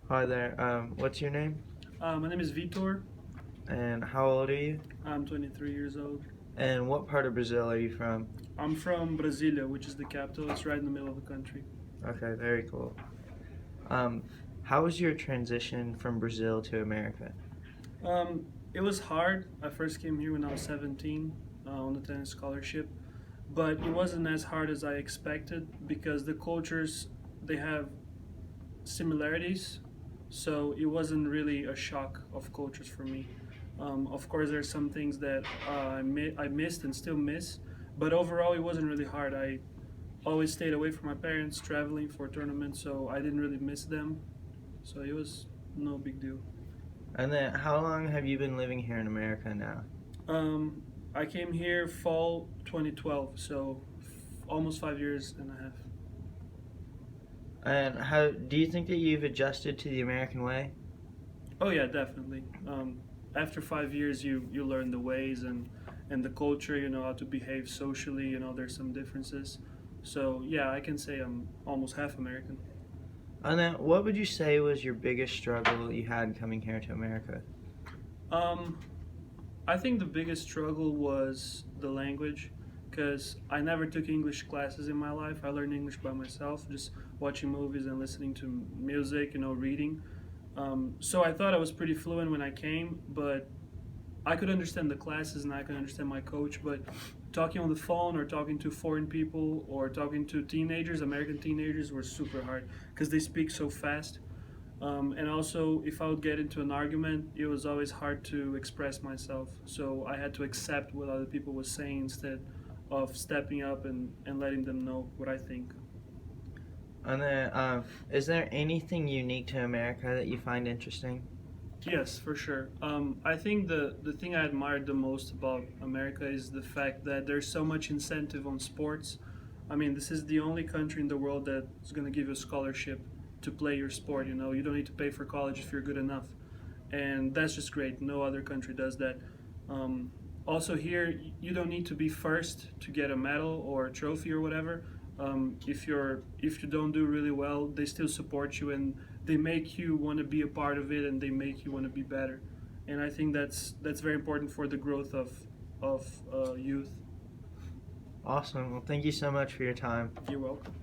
Hi there. What's your name? My name is Vitor. And how old are you? I'm 23 years old. And what part of Brazil are you from? I'm from Brasilia, which is the capital. It's right in the middle of the country. Okay, very cool. Um, how was your transition from Brazil to America? It was hard. I first came here when I was 17 on a tennis scholarship, but it wasn't as hard as I expected because the cultures they have similarities, so it wasn't really a shock of cultures for me. Of course, there's some things that I missed and still miss, but overall, it wasn't really hard. I always stayed away from my parents, traveling for tournaments, so I didn't really miss them. So it was no big deal. And then how long have you been living here in America now? Um, I came here fall 2012, so almost 5 years and a half. And how do you think that you've adjusted to the American way? Oh yeah, definitely. After 5 years, you learn the ways and the culture. You know how to behave socially. You know there's some differences. So yeah, I can say I'm almost half American. And then what would you say was your biggest struggle you had coming here to America? Um, I think the biggest struggle was the language because I never took English classes in my life. I learned English by myself, just watching movies and listening to music, reading. So I thought I was pretty fluent when I came, but I could understand the classes and I could understand my coach. But talking on the phone or talking to foreign people or talking to teenagers, American teenagers, were super hard because they speak so fast. And also, if I would get into an argument, it was always hard to express myself. So I had to accept what other people were saying instead of stepping up and letting them know what I think. And then is there anything unique to America that you find interesting? Yes, for sure. I think the thing I admired the most about America is the fact that there's so much incentive on sports. I mean, this is the only country in the world that's going to give you a scholarship to play your sport. You don't need to pay for college if you're good enough, and that's just great. No other country does that. Um, Also, here you don't need to be first to get a medal or a trophy or whatever. If you don't do really well, they still support you and they make you want to be a part of it and they make you want to be better. And I think that's very important for the growth of youth. Awesome. Well, thank you so much for your time. You're welcome.